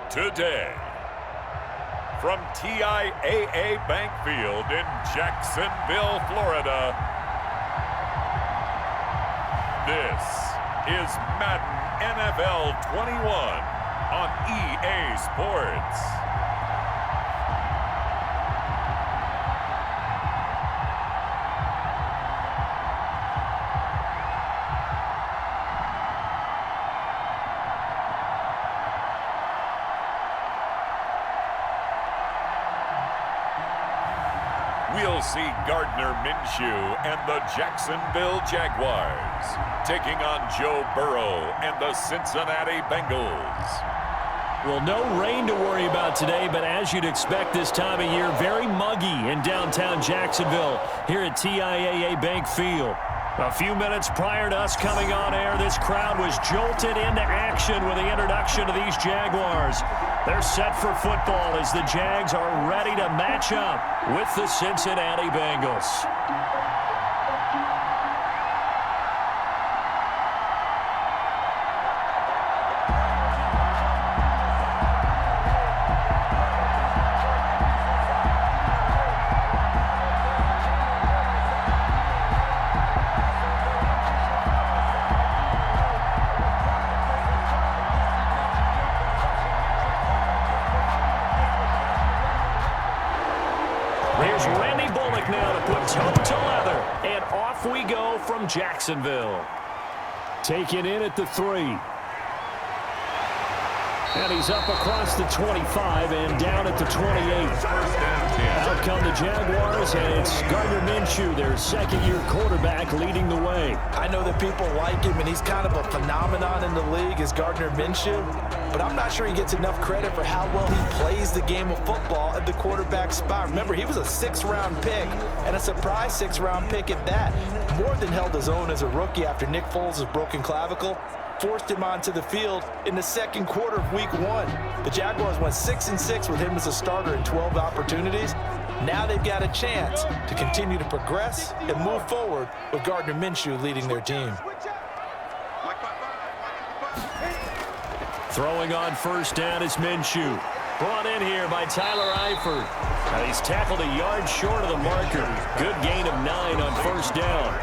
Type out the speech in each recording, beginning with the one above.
today. From TIAA Bank Field in Jacksonville, Florida, this is Madden NFL 21 on EA Sports. We'll see Gardner Minshew and the Jacksonville Jaguars taking on Joe Burrow and the Cincinnati Bengals. Well, no rain to worry about today, but as you'd expect this time of year, very muggy in downtown Jacksonville here at TIAA Bank Field. A few minutes prior to us coming on air, this crowd was jolted into action with the introduction of these Jaguars. They're set for football as the Jags are ready to match up with the Cincinnati Bengals. From Jacksonville. Taken in at the 3. And he's up across the 25 and down at the 28. Out come the Jaguars, and it's Gardner Minshew, their second-year quarterback, leading the way. I know that people like him, and he's kind of a phenomenon in the league as Gardner Minshew, but I'm not sure he gets enough credit for how well he plays the game of football at the quarterback spot. Remember, he was a 6th-round pick, and a surprise 6th-round pick at that. More than held his own as a rookie after Nick Foles' broken clavicle forced him onto the field in the second quarter of Week 1. The Jaguars went 6-6 with him as a starter in 12 opportunities. Now they've got a chance to continue to progress and move forward with Gardner Minshew leading their team. Throwing on first down is Minshew. Brought in here by Tyler Eifert. Now he's tackled a yard short of the marker. Good gain of 9 on first down.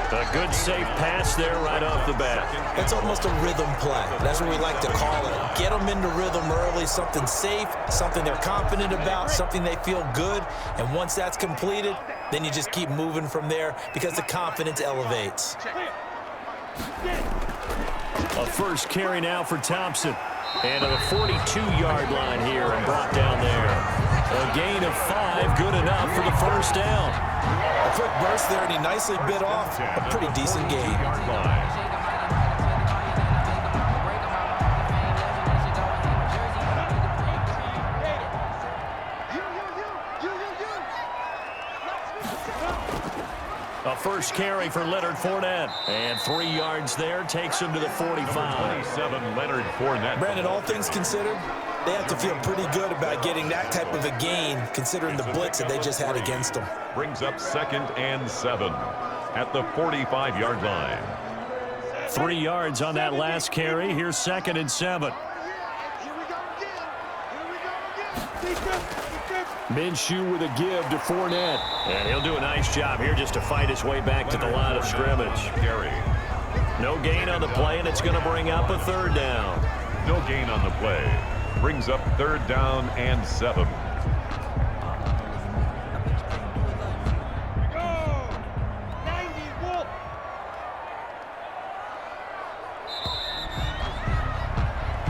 A good safe pass there right off the bat. It's almost a rhythm play. That's what we like to call it. Get them into rhythm early, something safe, something they're confident about, something they feel good. And once that's completed, then you just keep moving from there because the confidence elevates. A first carry now for Thompson. And to the 42-yard line here and brought down there. A gain of 5, good enough for the first down. A quick burst there, and he nicely bit off a pretty decent gain. A first carry for Leonard Fournette. And 3 yards there takes him to the 45. 27, Leonard Fournette. Brandon, all things considered, they have to feel pretty good about getting that type of a gain, considering the blitz that they just had against them. Brings up 2nd and 7 at the 45-yard line. 3 yards on that last carry. Here's 2nd and 7. Minshew with a give to Fournette. And he'll do a nice job here just to fight his way back to the line of scrimmage. No gain on the play, and it's going to bring up a 3rd down. No gain on the play. Brings up 3rd down and 7.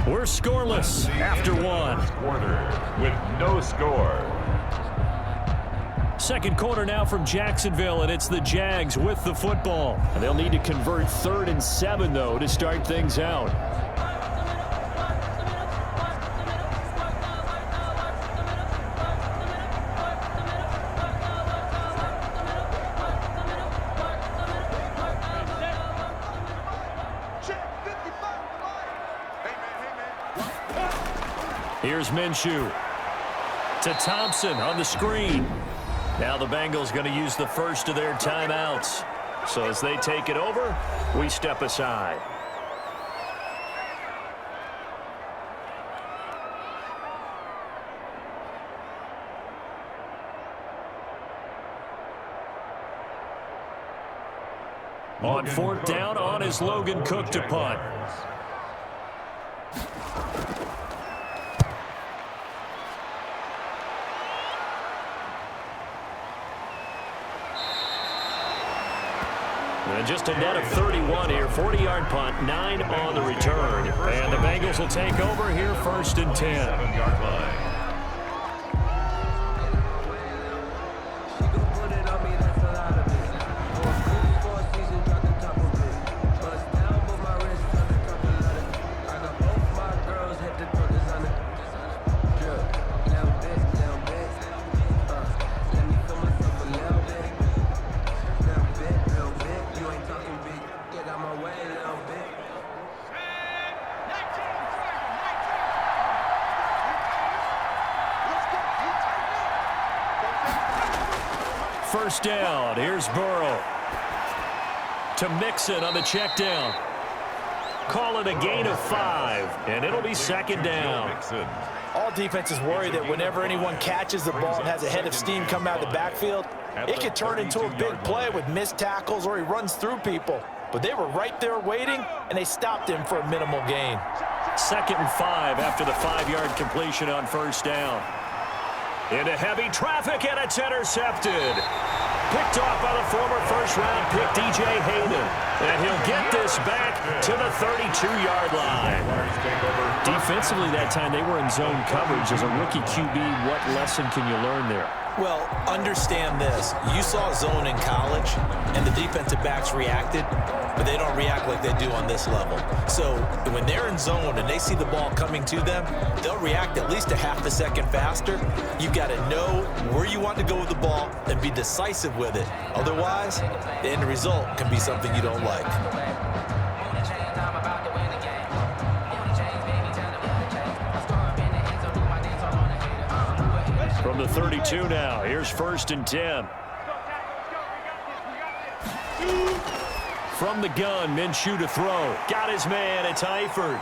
We're scoreless after 1. Quarter with no score. Second quarter now from Jacksonville, and it's the Jags with the football. And they'll need to convert 3rd and 7, though, to start things out. Here's Minshew to Thompson on the screen. Now the Bengals going to use the first of their timeouts. So as they take it over, we step aside. On fourth down, on is Logan Cook to punt. And just a net of 31 here, 40-yard punt, 9 on the return. And the Bengals will take over here, 1st and 10. 7-yard line. First down, here's Burrow. To Mixon on the check down. Call it a gain of 5, and it'll be 2nd down. All defenses worry that whenever anyone catches the ball and has a head of steam come out of the backfield, it could turn into a big play with missed tackles or he runs through people. But they were right there waiting, and they stopped him for a minimal gain. 2nd and 5 after the 5-yard completion on first down. Into heavy traffic, and it's intercepted. Picked off by the former first-round pick, DJ Hayden. And he'll get this back to the 32-yard line. Defensively that time, they were in zone coverage. As a rookie QB, what lesson can you learn there? Well, understand this. You saw zone in college, and the defensive backs reacted, but they don't react like they do on this level. So when they're in zone and they see the ball coming to them, they'll react at least a half a second faster. You've got to know where you want to go with the ball and be decisive with it. Otherwise, the end result can be something you don't like. From the 32 now, here's 1st and 10. From the gun, Minshew to throw. Got his man, it's Eifert.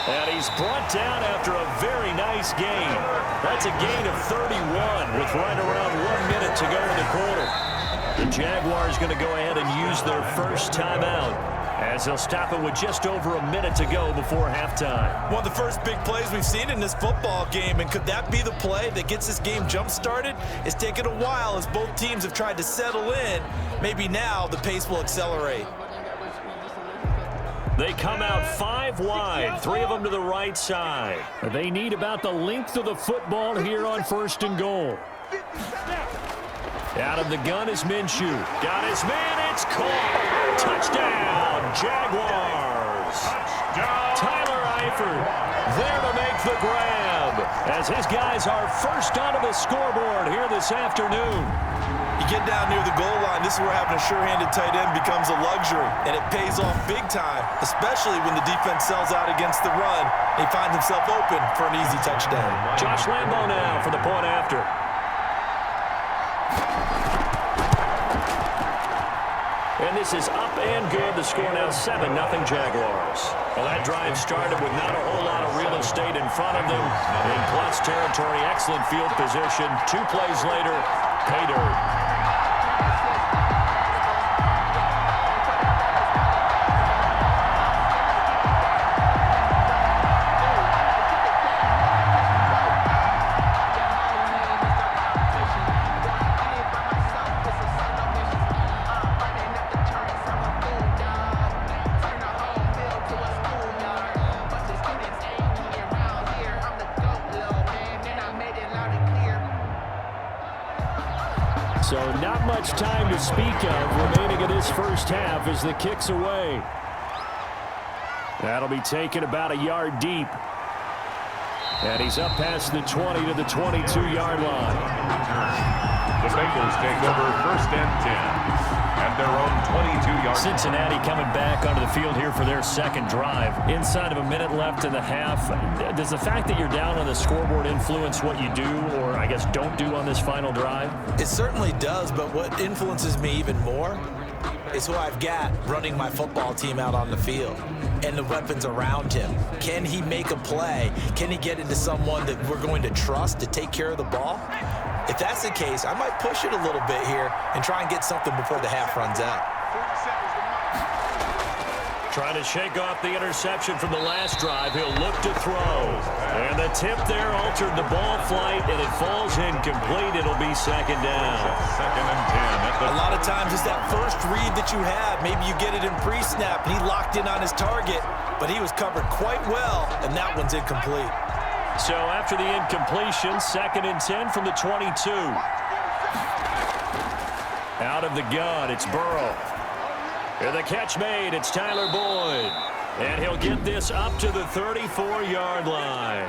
And he's brought down after a very nice gain. That's a gain of 31 with right around 1 minute to go in the quarter. The Jaguars going to go ahead and use their first timeout, as they'll stop it with just over a minute to go before halftime. One of the first big plays we've seen in this football game, and could that be the play that gets this game jump-started? It's taken a while as both teams have tried to settle in. Maybe now the pace will accelerate. They come out 5 wide, 3 of them to the right side. They need about the length of the football here on 1st and goal. Out of the gun is Minshew. Got his man, it's caught. Touchdown, Jaguars. Touchdown. Tyler Eifert there to make the grab, as his guys are first onto the scoreboard here this afternoon. You get down near the goal line, this is where having a sure-handed tight end becomes a luxury, and it pays off big time, especially when the defense sells out against the run. He finds himself open for an easy touchdown. Josh Lambo now for the point after. And this is up and good. The score now 7-0 Jaguars. Well, that drive started with not a whole lot of real estate in front of them. In plus territory, excellent field position. 2 plays later, pay dirt. So not much time to speak of remaining in this first half as the kick's away. That'll be taken about a yard deep. And he's up past the 20 to the 22-yard line. The Bengals take over 1st and 10. And their own 22-yard. Cincinnati coming back onto the field here for their second drive. Inside of a minute left in the half. Does the fact that you're down on the scoreboard influence what you do, or I guess don't do on this final drive? It certainly does, but what influences me even more is who I've got running my football team out on the field and the weapons around him. Can he make a play? Can he get into someone that we're going to trust to take care of the ball? If that's the case, I might push it a little bit here and try and get something before the half runs out. Trying to shake off the interception from the last drive. He'll look to throw. And the tip there altered the ball flight, and it falls incomplete. It'll be second down. Second and 10. A lot of times it's that first read that you have. Maybe you get it in pre-snap, and he locked in on his target, but he was covered quite well, and that one's incomplete. So after the incompletion, second and 10 from the 22. Out of the gun, it's Burrow. And the catch made, it's Tyler Boyd. And he'll get this up to the 34-yard line.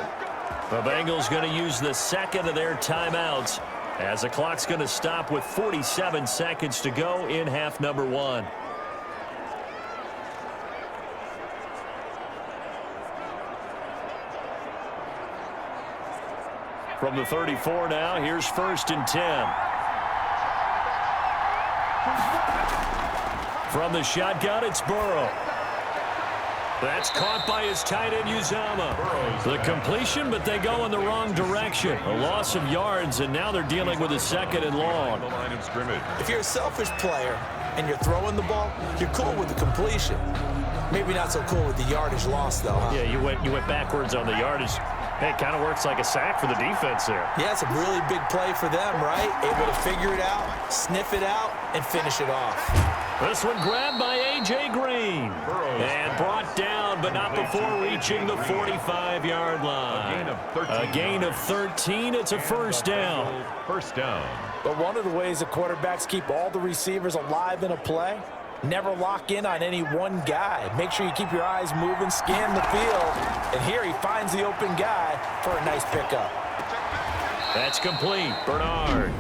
The Bengals going to use the second of their timeouts as the clock's going to stop with 47 seconds to go in half number 1. From the 34 now, here's first and 10. From the shotgun, it's Burrow. That's caught by his tight end, Uzama. The completion, but they go in the wrong direction. A loss of yards, and now they're dealing with a second and long. If you're a selfish player and you're throwing the ball, you're cool with the completion. Maybe not so cool with the yardage loss, though, huh? Yeah, you went backwards on the yardage. Hey, it kind of works like a sack for the defense there. Yeah, it's a really big play for them, right? Able to figure it out, sniff it out, and finish it off. This one grabbed by A.J. Green. And brought down, but not before reaching the 45-yard line. A gain of 13. It's a first down. First down. But one of the ways the quarterbacks keep all the receivers alive in a play, never lock in on any one guy. Make sure you keep your eyes moving, scan the field. And here he finds the open guy for a nice pickup. That's complete. Bernard.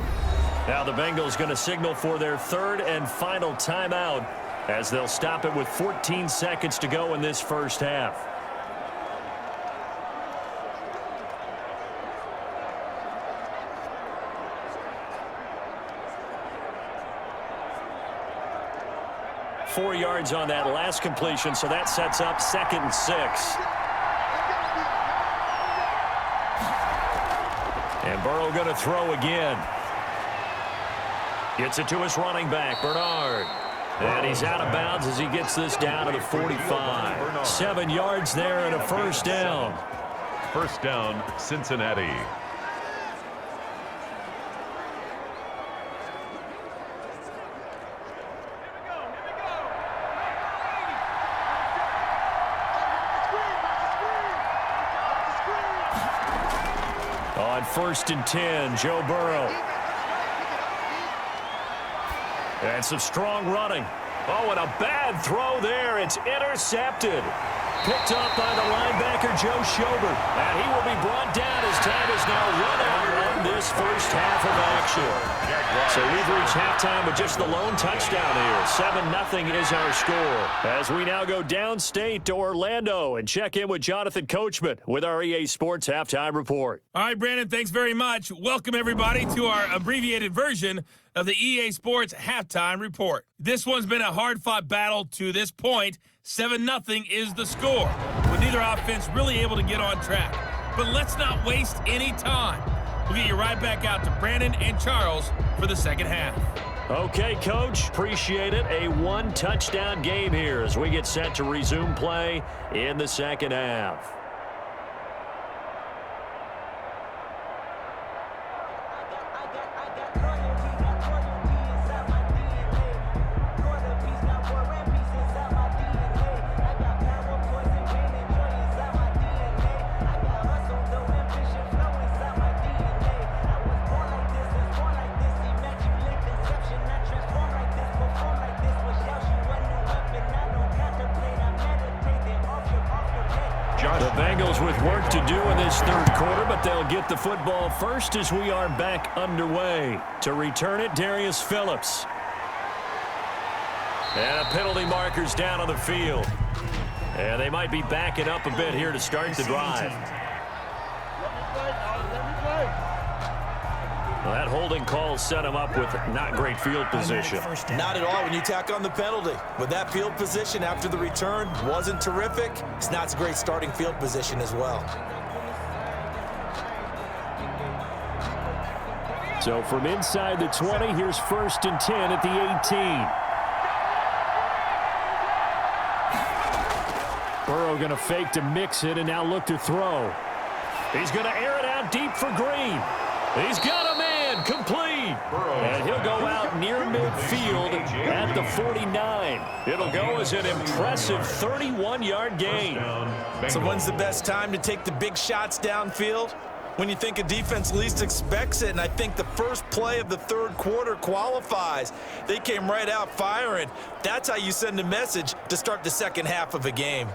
Now the Bengals going to signal for their third and final timeout as they'll stop it with 14 seconds to go in this first half. Four yards on that last completion, so that sets up second and 6. And Burrow going to throw again. Gets it to his running back, Bernard. And he's out of bounds as he gets this down to the 45. 7 yards there and a first down. First down, Cincinnati. On first and 10, Joe Burrow. And some strong running. Oh, and a bad throw there. It's intercepted. Picked up by the linebacker, Joe Schobert. And he will be brought down as time is now run out on this first half of action. So we've reached halftime with just the lone touchdown here. 7-0 is our score. As we now go downstate to Orlando and check in with Jonathan Coachman with our EA Sports Halftime Report. All right, Brandon, thanks very much. Welcome, everybody, to our abbreviated version of the EA Sports Halftime Report. This one's been a hard-fought battle to this point. 7-0 is the score, with neither offense really able to get on track. But let's not waste any time. We'll get you right back out to Brandon and Charles for the second half. Okay, Coach. Appreciate it. A one-touchdown game here as we get set to resume play in the second half. The Bengals with work to do in this third quarter, but they'll get the football first as we are back underway. To return it, Darius Phillips. And a penalty marker's down on the field. And they might be backing up a bit here to start the drive. Well, that holding call set him up with not great field position. Not at all when you tack on the penalty. But that field position after the return wasn't terrific. It's not a great starting field position as well. So from inside the 20, here's first and 10 at the 18. Burrow going to fake to mix it and now look to throw. He's going to air it out deep for Green. He's got a man, complete. And he'll go out near midfield at the 49. It'll go as an impressive 31-yard gain. So when's the best time to take the big shots downfield? When you think a defense least expects it, and I think the first play of the third quarter qualifies. They came right out firing. That's how you send a message to start the second half of a game.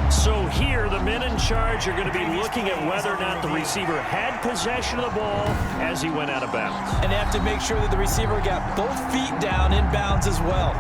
So here, the men in charge are going to be looking at whether or not the receiver had possession of the ball as he went out of bounds. And they have to make sure that the receiver got both feet down in bounds as well.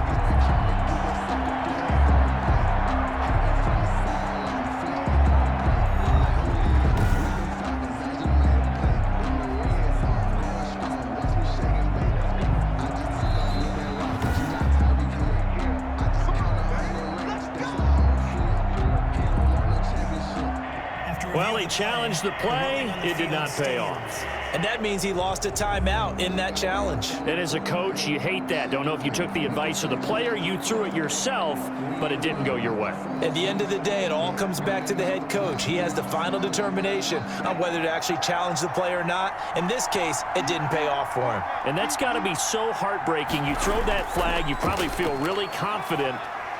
Well, he challenged the play. It did not pay off. And that means he lost a timeout in that challenge. And as a coach, you hate that. Don't know if you took the advice of the player, you threw it yourself, but it didn't go your way. At the end of the day, it all comes back to the head coach. He has the final determination on whether to actually challenge the play or not. In this case, it didn't pay off for him. And that's got to be so heartbreaking. You throw that flag, you probably feel really confident,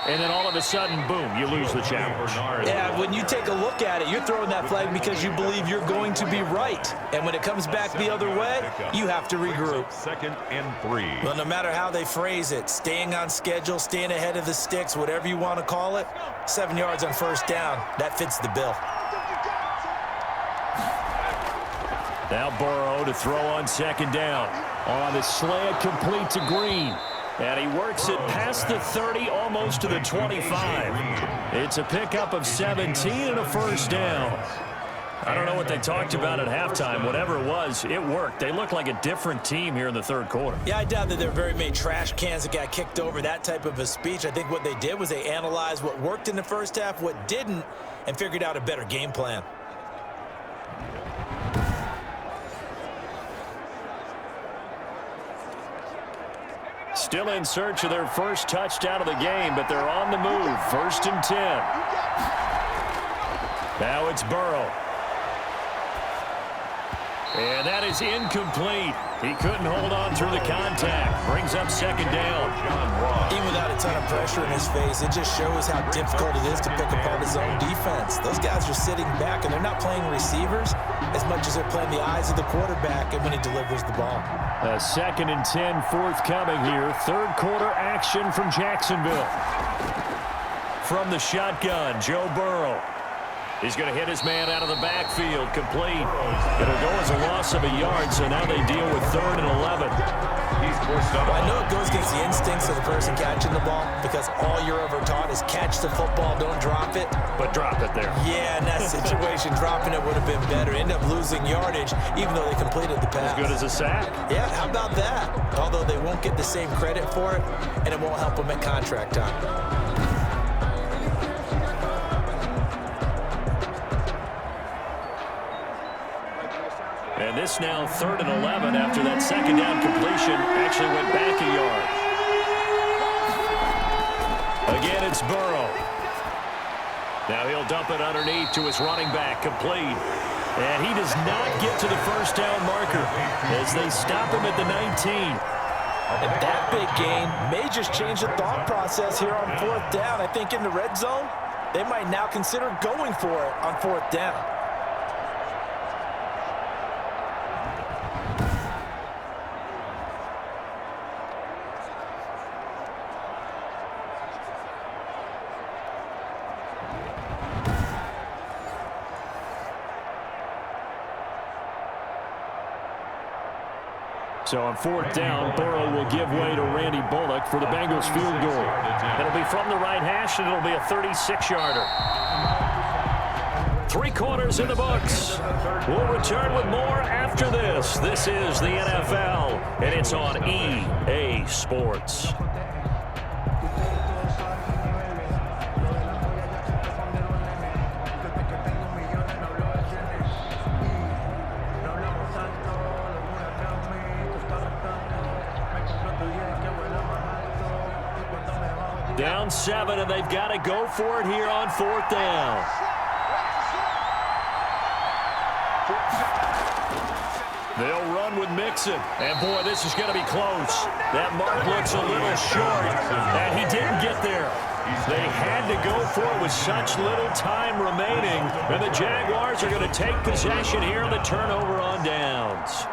and then all of a sudden, boom, you lose the challenge. Yeah, when you take a look at it, you're throwing that flag because you believe you're going to be right. And when it comes back the other way, you have to regroup. 2nd and 3. Well, no matter how they phrase it, staying on schedule, staying ahead of the sticks, whatever you want to call it, 7 yards on first down, that fits the bill. Now Burrow to throw on 2nd down. On the slant, complete to Green. And he works it past the 30, almost to the 25. It's a pickup of 17 and a first down. I don't know what they talked about at halftime. Whatever it was, it worked. They look like a different team here in the third quarter. Yeah, I doubt that there are very many trash cans that got kicked over, that type of a speech. I think what they did was they analyzed what worked in the first half, what didn't, and figured out a better game plan. Still in search of their first touchdown of the game, but they're on the move. 1st and 10. Now it's Burrow. And that is incomplete. He couldn't hold on through the contact. Brings up 2nd down. Even without a ton of pressure in his face, it just shows how difficult it is to pick apart his own defense. Those guys are sitting back, and they're not playing receivers as much as they're playing the eyes of the quarterback and when he delivers the ball. 2nd and 10 forthcoming here. Third quarter action from Jacksonville. From the shotgun, Joe Burrow. He's going to hit his man out of the backfield, complete. It'll go as a loss of a yard, so now they deal with 3rd and 11. Well, I know it goes against the instincts of the person catching the ball because all you're ever taught is catch the football, don't drop it. But drop it there. Yeah, in that situation, dropping it would have been better. End up losing yardage, even though they completed the pass. As good as a sack. Yeah, how about that? Although they won't get the same credit for it, and it won't help them at contract time. And this now 3rd and 11 after that 2nd down completion actually went back a yard. Again, it's Burrow. Now he'll dump it underneath to his running back, complete. And he does not get to the first down marker as they stop him at the 19. And that big gain may just change the thought process here on 4th down. I think in the red zone, they might now consider going for it on 4th down. So on 4th down, Burrow will give way to Randy Bullock for the Bengals field goal. It'll be from the right hash, and it'll be a 36-yarder. 3 quarters in the books. We'll return with more after this. This is the NFL, and it's on EA Sports. Down 7, and they've got to go for it here on 4th down. They'll run with Mixon. And, boy, this is going to be close. That mark looks a little short, and he didn't get there. They had to go for it with such little time remaining, and the Jaguars are going to take possession here on the turnover on downs.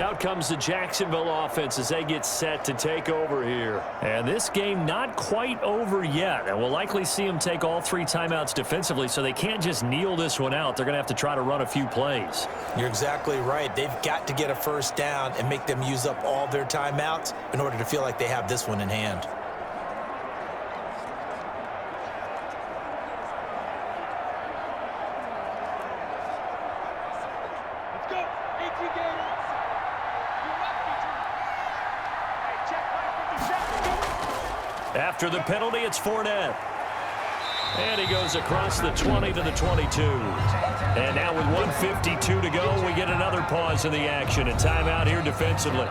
Out comes the Jacksonville offense as they get set to take over here. And this game not quite over yet. And we'll likely see them take all 3 timeouts defensively, so they can't just kneel this one out. They're going to have to try to run a few plays. You're exactly right. They've got to get a first down and make them use up all their timeouts in order to feel like they have this one in hand. After the penalty, it's Fournette. And he goes across the 20 to the 22. And now with 1:52 to go, we get another pause in the action. A timeout here defensively.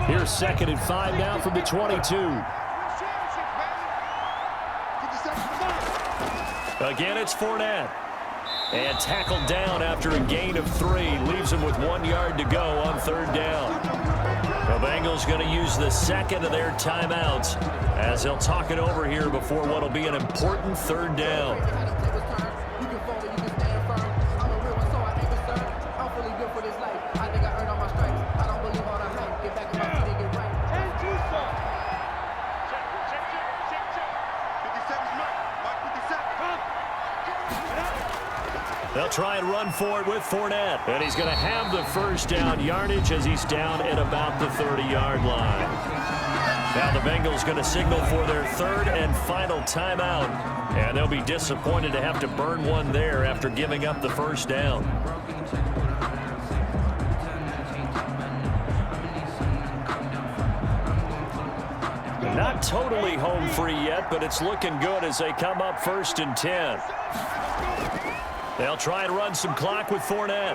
Here's 2nd and 5 now from the 22. Again, it's Fournette. And tackled down after a gain of 3. Leaves him with 1 yard to go on 3rd down. The Bengals going to use the 2nd of their timeouts as they'll talk it over here before what will be an important 3rd down. They'll try and run for it with Fournette. And he's going to have the first down yardage as he's down at about the 30-yard line. Now the Bengals going to signal for their 3rd and final timeout. And they'll be disappointed to have to burn one there after giving up the first down. Not totally home free yet, but it's looking good as they come up 1st and 10. They'll try and run some clock with Fournette.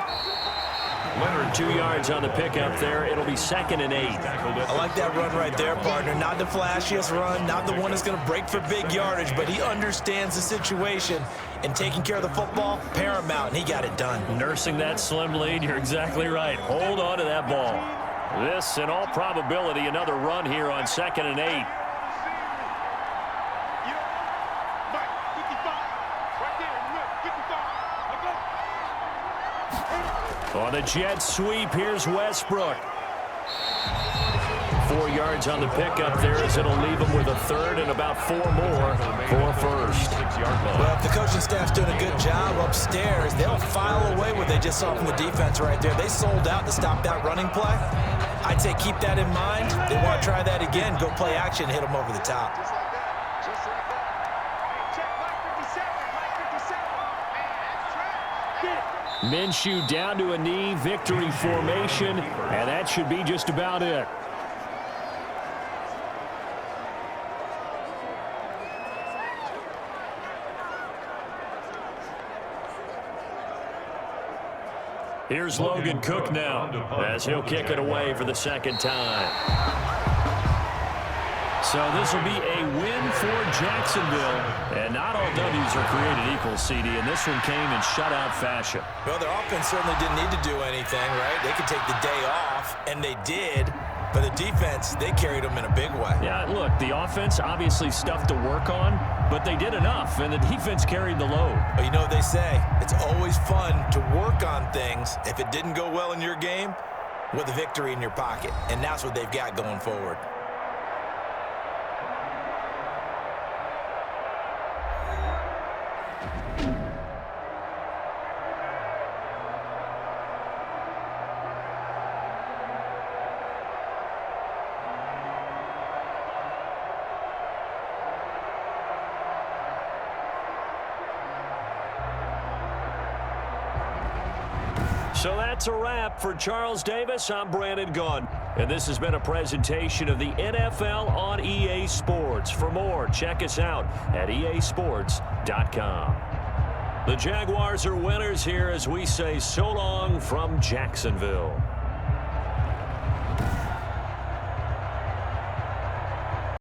102 yards on the pickup there. It'll be 2nd and 8. I like that run right there, partner. Not the flashiest run, not the one that's going to break for big yardage, but he understands the situation, and taking care of the football, paramount, and he got it done. Nursing that slim lead, you're exactly right. Hold on to that ball. This, in all probability, another run here on 2nd and 8. On the jet sweep, here's Westbrook. 4 yards on the pickup there as it'll leave him with a 3rd and about 4 more for 1st. Well, if the coaching staff's doing a good job upstairs, they'll file away what they just saw from the defense right there. They sold out to stop that running play. I'd say keep that in mind. They want to try that again. Go play action, hit them over the top. Minshew down to a knee, victory formation, and that should be just about it. Here's Logan Cook now as he'll kick it away for the 2nd time. So this will be a win for Jacksonville. And not all W's are created equal, CD, and this one came in shutout fashion. Well, their offense certainly didn't need to do anything, right? They could take the day off, and they did. But the defense, they carried them in a big way. Yeah, look, the offense obviously stuff to work on, but they did enough, and the defense carried the load. Well, you know what they say. It's always fun to work on things if it didn't go well in your game with a victory in your pocket. And that's what they've got going forward. So that's a wrap. For Charles Davis, I'm Brandon Gunn. And this has been a presentation of the NFL on EA Sports. For more, check us out at easports.com. The Jaguars are winners here as we say so long from Jacksonville.